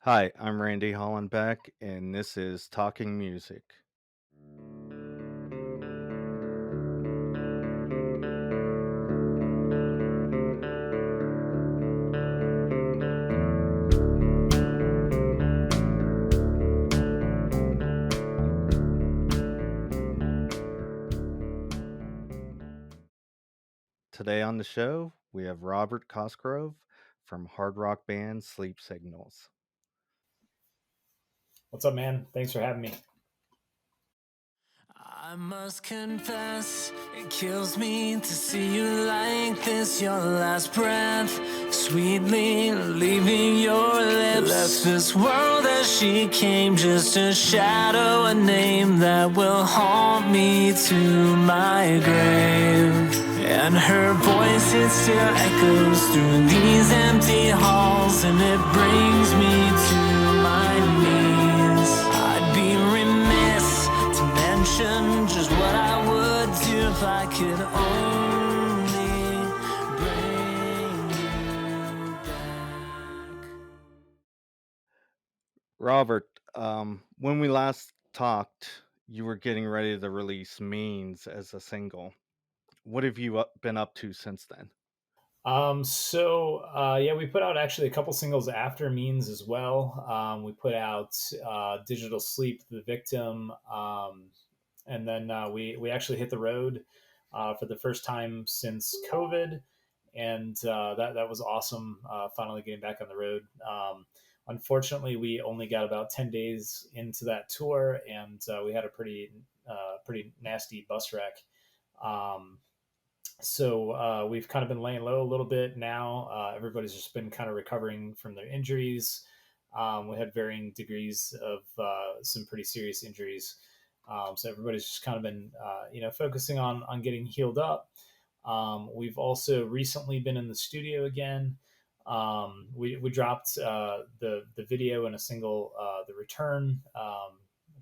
Hi, I'm Randy Hollenbeck, and this is Talking Music. Today on the show, we have Robert Cosgrove from hard rock band Sleep Signals. What's up, man? Thanks for having me. I must confess, it kills me to see you like this. Your last breath, sweetly leaving your lips. Left this world as she came, just a shadow, a name that will haunt me to my grave. And her voice, it still echoes through these empty halls, and it brings me to my knees. I'd be remiss to mention just what I would do if I could only bring you back. Robert, when we last talked, you were getting ready to release Means as a single. What have you been up to since then? Yeah, we put out actually a couple singles after Means as well. We put out Digital Sleep, The Victim, and then we actually hit the road for the first time since COVID, and that was awesome. Finally getting back on the road. Unfortunately, we only got about 10 days into that tour, and we had a pretty nasty bus wreck. Um, so we've kind of been laying low a little bit now. Everybody's just been kind of recovering from their injuries. We had varying degrees of some pretty serious injuries. So everybody's just kind of been, focusing on getting healed up. We've also recently been in the studio again. We dropped the video and a single, The Return. I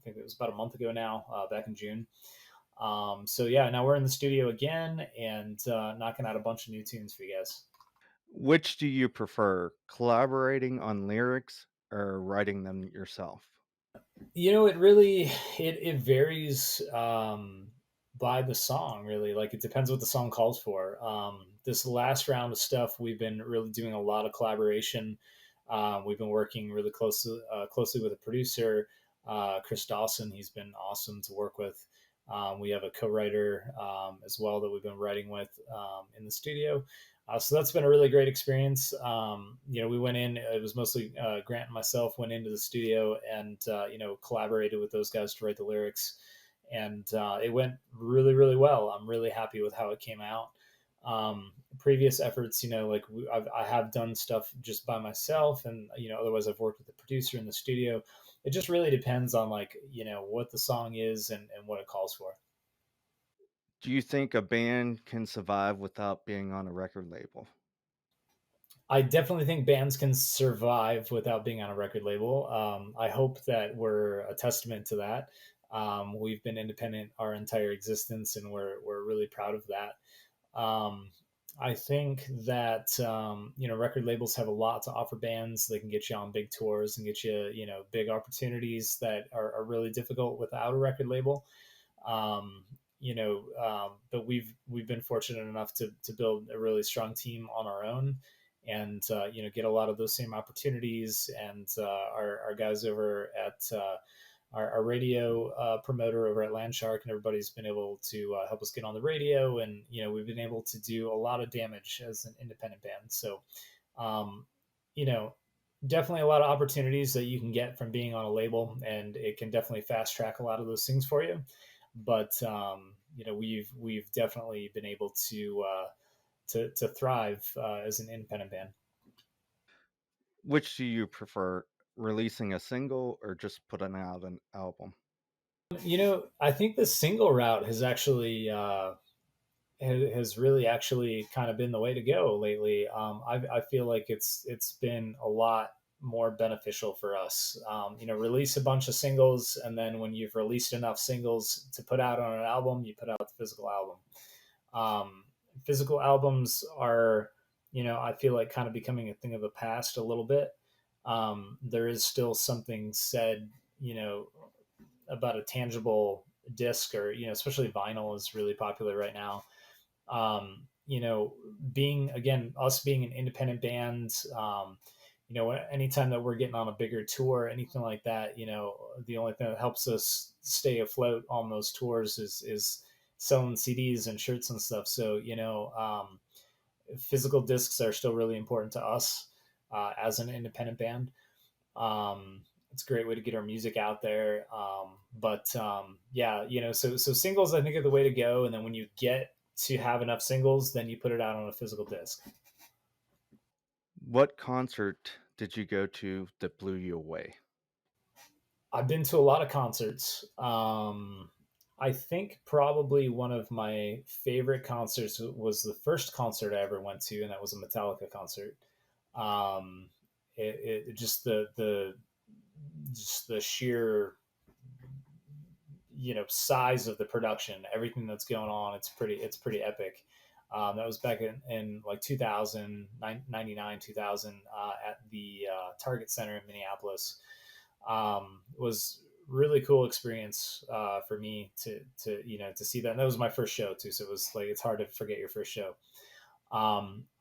think it was about a month ago now, back in June. So yeah, now we're in the studio again and knocking out a bunch of new tunes for you guys. Which do you prefer, collaborating on lyrics or writing them yourself? It varies by the song. Really, like it depends what the song calls for. This last round of stuff, we've been really doing a lot of collaboration. We've been working really closely with a producer, Chris Dawson. He's been awesome to work with. We have a co-writer as well that we've been writing with in the studio. So that's been a really great experience. We went in; it was mostly Grant and myself went into the studio and collaborated with those guys to write the lyrics, and it went really, really well. I'm really happy with how it came out. Previous efforts, I have done stuff just by myself, and otherwise I've worked with the producer in the studio. It just really depends on what the song is and what it calls for. Do you think a band can survive without being on a record label? I definitely think bands can survive without being on a record label. I hope that we're a testament to that. We've been independent our entire existence, and we're really proud of that. Um, I think that record labels have a lot to offer bands. They can get you on big tours and get you big opportunities that are really difficult without a record label. But we've been fortunate enough to build a really strong team on our own, and get a lot of those same opportunities. And our guys over at our radio promoter over at Landshark and everybody's been able to help us get on the radio, and we've been able to do a lot of damage as an independent band. So, um, you know, definitely a lot of opportunities that you can get from being on a label, and it can definitely fast track a lot of those things for you. But we've definitely been able to thrive as an independent band. Which do you prefer, releasing a single or just putting out an album? I think the single route has really actually kind of been the way to go lately. I feel like it's been a lot more beneficial for us. Release a bunch of singles, and then when you've released enough singles to put out on an album, you put out the physical album. Um, Physical albums are, I feel like kind of becoming a thing of the past a little bit. there is still something said, you know, about a tangible disc, or especially vinyl is really popular right now. Being, again, us being an independent band, anytime that we're getting on a bigger tour, anything like that, the only thing that helps us stay afloat on those tours is selling CDs and shirts and stuff. So, physical discs are still really important to us as an independent band. It's a great way to get our music out there. But yeah, so singles I think are the way to go. And then when you get to have enough singles, then you put it out on a physical disc. What concert did you go to that blew you away? I've been to a lot of concerts. I think probably one of my favorite concerts was the first concert I ever went to, and that was a Metallica concert. Um, it just the sheer size of the production, everything that's going on. It's pretty epic. That was back in like 2000, 2000, at the Target Center in Minneapolis. Was really cool experience for me to see that. And that was my first show too, so it was like it's hard to forget your first show.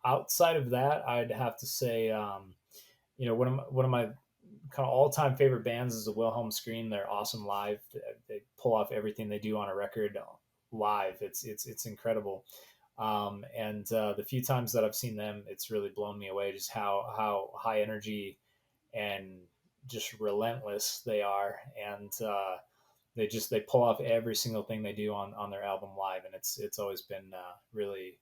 Outside of that, I'd have to say, one of my kind of all-time favorite bands is the Wilhelm Scream. They're awesome live. They pull off everything they do on a record live. It's incredible. And the few times that I've seen them, it's really blown me away just how high energy and just relentless they are. And they pull off every single thing they do on their album live, and it's always been really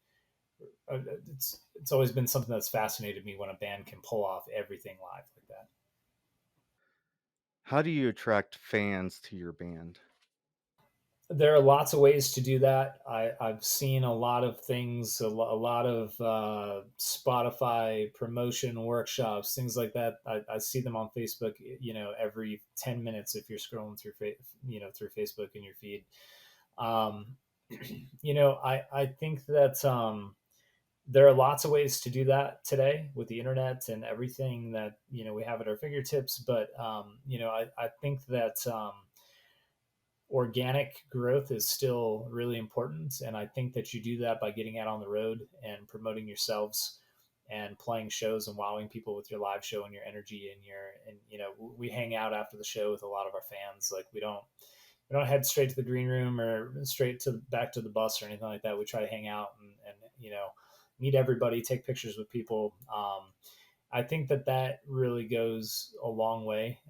it's always been something that's fascinated me when a band can pull off everything live like that. How do you attract fans to your band? There are lots of ways to do that. I've seen a lot of things, a lot of Spotify promotion workshops, things like that. I see them on Facebook, every 10 minutes if you're scrolling through Facebook in your feed. Um, I think that there are lots of ways to do that today with the internet and everything that we have at our fingertips. But I think that organic growth is still really important, and I think that you do that by getting out on the road and promoting yourselves and playing shows and wowing people with your live show and your energy and we hang out after the show with a lot of our fans. Like we don't head straight to the green room or straight to back to the bus or anything like that. We try to hang out and meet everybody, take pictures with people. I think that really goes a long way,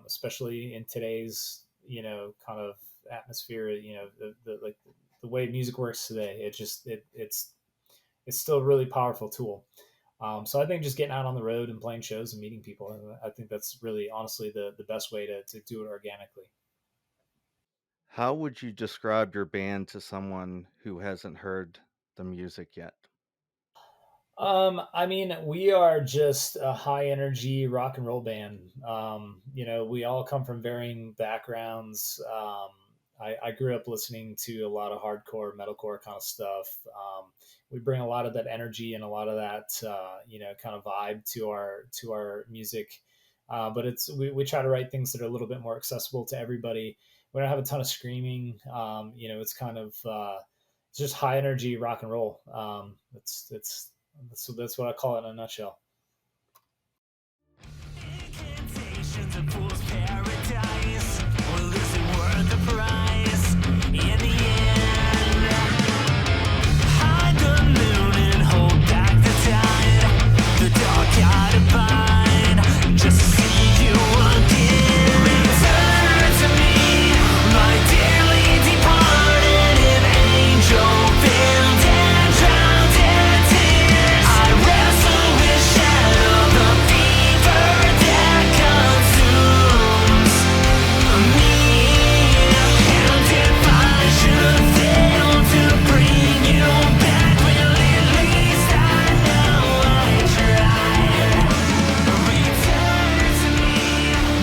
especially in today's kind of atmosphere. The way music works today. It's still a really powerful tool. So I think just getting out on the road and playing shows and meeting people, I think that's really honestly the best way to do it organically. How would you describe your band to someone who hasn't heard the music yet? I mean, we are just a high energy rock and roll band. We all come from varying backgrounds. I grew up listening to a lot of hardcore, metalcore kind of stuff. We bring a lot of that energy and a lot of that, kind of vibe to our music. But we try to write things that are a little bit more accessible to everybody. We don't have a ton of screaming. It's kind of it's just high energy rock and roll. That's what I call it in a nutshell. Incantations of fool's paradise. Well, is it worth the price? In the end, hide the moon and hold back the tide. The dark gotta bind just to see you again. Return to me, my dearly departed, an angel veiled and drowned in tears. I wrestle with shadow, the fever that consumes me. And if I should fail to bring you back, well, at least I know I tried. Return to me,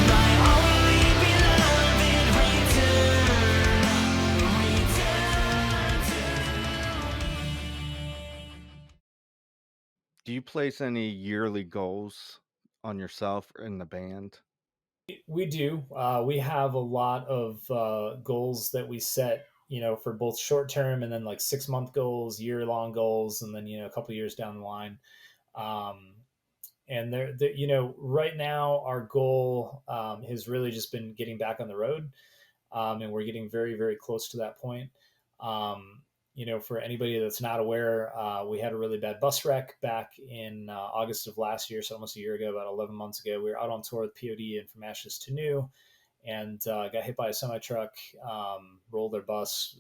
my only beloved. Return to me. Do you place any yearly goals on yourself and the band? We do. We have a lot of goals that we set, for both short term and then like 6 month goals, year long goals, and then a couple years down the line. Um, and right now our goal has really just been getting back on the road, and we're getting very, very close to that point. Um, for anybody that's not aware, we had a really bad bus wreck back in August of last year, so almost a year ago, about 11 months ago. We were out on tour with POD and from Ashes to New, and got hit by a semi truck, rolled their bus.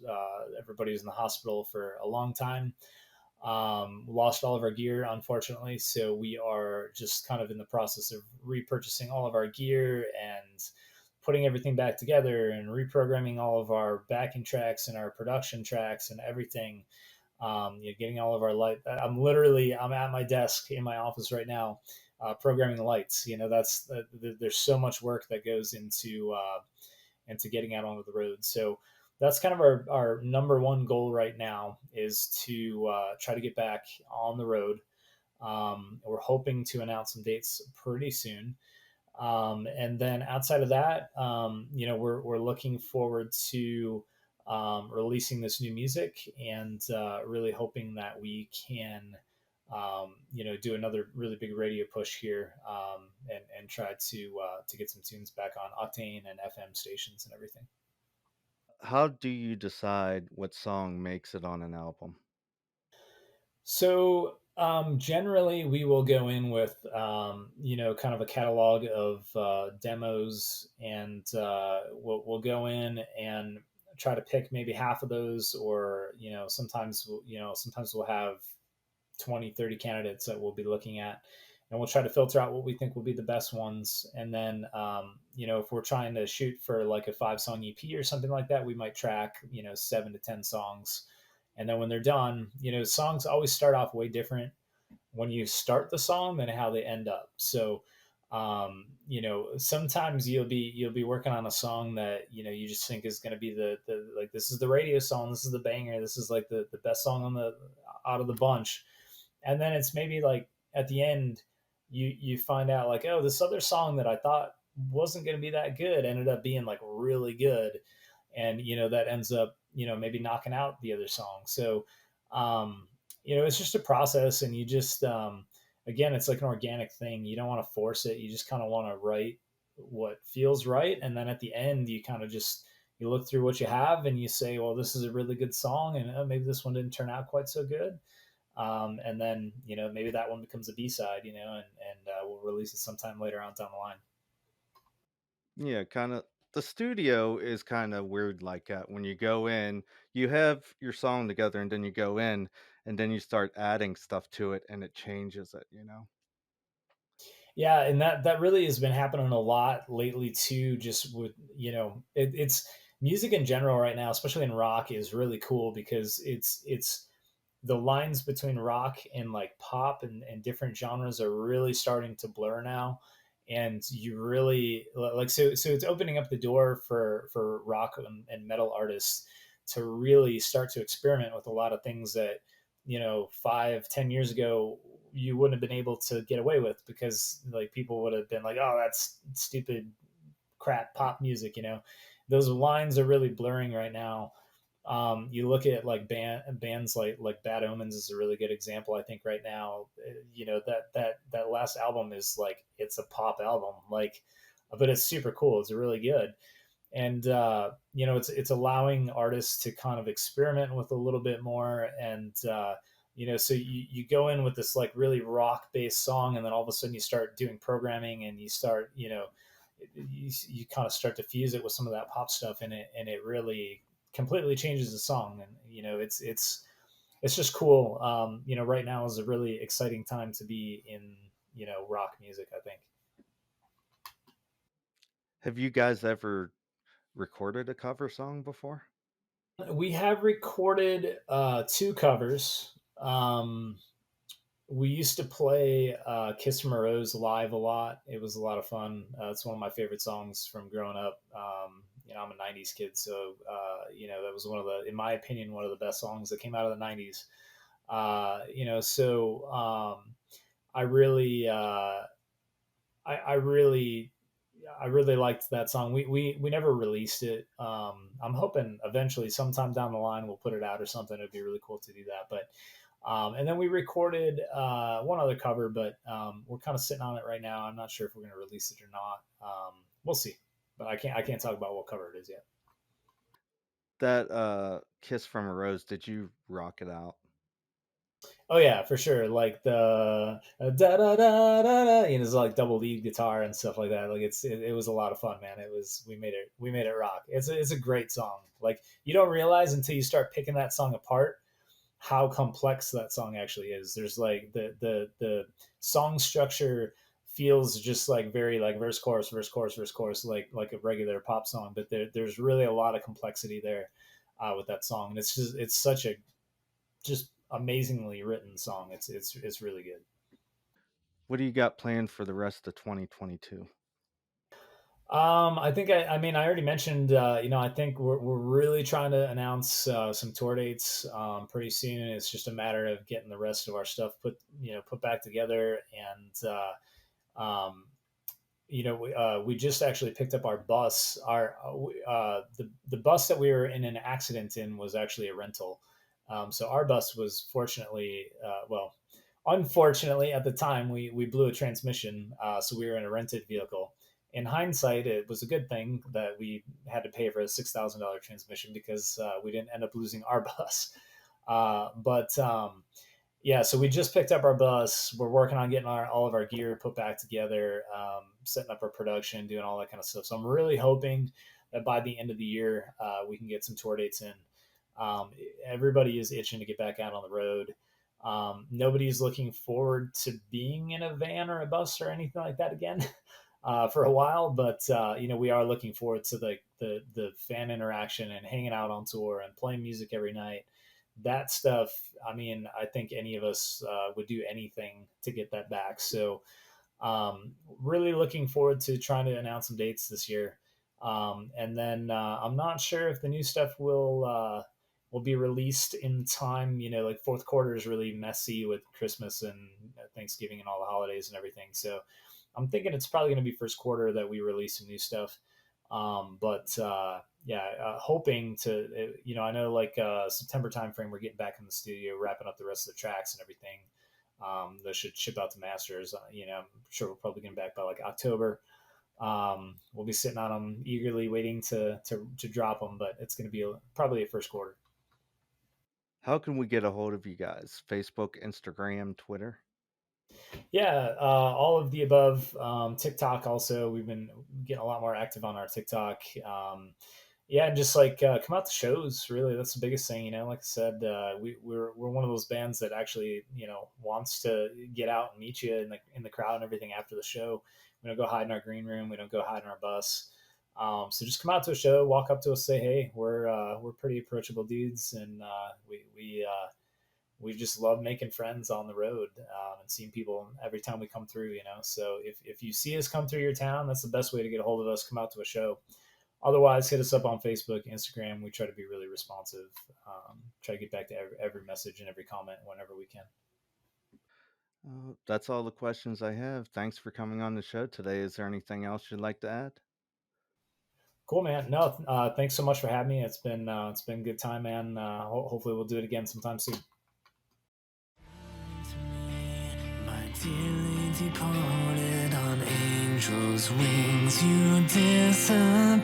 Everybody was in the hospital for a long time. Lost all of our gear, unfortunately. So we are just kind of in the process of repurchasing all of our gear and putting everything back together and reprogramming all of our backing tracks and our production tracks and everything. Getting all of our light. I'm at my desk in my office right now, programming the lights. There's so much work that goes into getting out onto the road. So that's kind of our number one goal right now is to try to get back on the road. We're hoping to announce some dates pretty soon. And then outside of that, we're looking forward to releasing this new music and really hoping that we can, do another really big radio push here, and try to get some tunes back on Octane and FM stations and everything. How do you decide what song makes it on an album? So generally, we will go in with kind of a catalog of demos, and we'll go in and try to pick maybe half of those, or sometimes we'll have 20, 30 candidates that we'll be looking at, and we'll try to filter out what we think will be the best ones. And then if we're trying to shoot for like a 5 song EP or something like that, we might track 7 to 10 songs, and then when they're done, songs always start off way different when you start the song than how they end up. So sometimes you'll be working on a song that you just think is going to be the like, this is the radio song, this is the banger, this is like the best song on the out of the bunch. And then it's maybe like at the end, you find out like, oh, this other song that I thought wasn't going to be that good ended up being like really good, and that ends up maybe knocking out the other song. So it's just a process, and you just again, it's like an organic thing. You don't want to force it, you just kind of want to write what feels right, and then at the end you kind of just you look through what you have and you say, well, this is a really good song, and maybe this one didn't turn out quite so good. And then maybe that one becomes a B-side, and we'll release it sometime later on down the line. Yeah, kind of. The studio is kind of weird like that. When you go in, you have your song together, and then you go in, and then you start adding stuff to it, and it changes it. Yeah, and that really has been happening a lot lately too. Just with it's music in general right now, especially in rock, is really cool because it's the lines between rock and like pop and different genres are really starting to blur now. And you really like, so it's opening up the door for rock and metal artists to really start to experiment with a lot of things that 5-10 years ago you wouldn't have been able to get away with, because like people would have been like, oh, that's stupid crap pop music. Those lines are really blurring right now. You look at like bands like Bad Omens is a really good example. I think right now, that last album is like, it's a pop album, like, but it's super cool. It's really good, and it's allowing artists to kind of experiment with a little bit more, and so you go in with this like really rock based song, and then all of a sudden you start doing programming, and you start you kind of start to fuse it with some of that pop stuff in it, and it really completely changes the song. And it's just cool. Right now is a really exciting time to be in rock music, I think. Have you guys ever recorded a cover song before? We have recorded 2 covers. We used to play Kiss from a Rose live a lot. It was a lot of fun. It's one of my favorite songs from growing up. I'm a 90s kid, so that was in my opinion, one of the best songs that came out of the 90s. So I really I really I really liked that song. We never released it. I'm hoping eventually, sometime down the line, we'll put it out or something. It'd be really cool to do that. But and then we recorded one other cover, but we're kind of sitting on it right now. I'm not sure if we're going to release it or not. We'll see. But I can't talk about what cover it is yet. That Kiss from a Rose, did you rock it out? Oh yeah, for sure. Like the da da da da da, it's like double lead guitar and stuff like that. Like it was a lot of fun, man. It was we made it rock. It's a great song. Like you don't realize until you start picking that song apart how complex that song actually is. There's like the song structure feels just like very like verse chorus verse chorus verse chorus like a regular pop song, but there's really a lot of complexity there with that song, and it's such a just amazingly written song. It's really good. What do you got planned for the rest of 2022? I think I mean I already mentioned I think we're really trying to announce some tour dates pretty soon. It's just a matter of getting the rest of our stuff put back together and we just actually picked up our bus. The bus that we were in an accident in was actually a rental. So our bus was unfortunately at the time we blew a transmission, so we were in a rented vehicle. In hindsight, it was a good thing that we had to pay for a $6,000 transmission because we didn't end up losing our bus. But yeah, so we just picked up our bus. We're working on getting all of our gear put back together, setting up our production, doing all that kind of stuff. So I'm really hoping that by the end of the year, we can get some tour dates in. Um, Everybody is itching to get back out on the road. Nobody's looking forward to being in a van or a bus or anything like that again for a while, but we are looking forward to the fan interaction and hanging out on tour and playing music every night. That stuff, I mean, I think any of us would do anything to get that back. So really looking forward to trying to announce some dates this year. And then I'm not sure if the new stuff will be released in time. Like fourth quarter is really messy with Christmas and Thanksgiving and all the holidays and everything. So I'm thinking it's probably going to be first quarter that we release some new stuff. But yeah, hoping to, I know like September timeframe, we're getting back in the studio, wrapping up the rest of the tracks and everything. Those should ship out to masters. I'm sure we'll probably get them back by like October. We'll be sitting on them eagerly waiting to drop them, but it's going to be probably a first quarter. How can we get a hold of you guys? Facebook, Instagram, Twitter? Yeah, all of the above. TikTok also, we've been getting a lot more active on our TikTok. Yeah, and just like come out to shows. Really, that's the biggest thing. Like I said, we're one of those bands that actually wants to get out and meet you in the crowd and everything after the show. We don't go hide in our green room. We don't go hide in our bus. So just come out to a show, walk up to us, say hey. We're pretty approachable dudes, and we just love making friends on the road and seeing people every time we come through. So if you see us come through your town, that's the best way to get a hold of us. Come out to a show. Otherwise, hit us up on Facebook, Instagram. We try to be really responsive. Try to get back to every message and every comment whenever we can. That's all the questions I have. Thanks for coming on the show today. Is there anything else you'd like to add? Cool, man. No, thanks so much for having me. It's been a good time, man. Hopefully, we'll do it again sometime soon. My dearly departed, on angels' wings you disappear.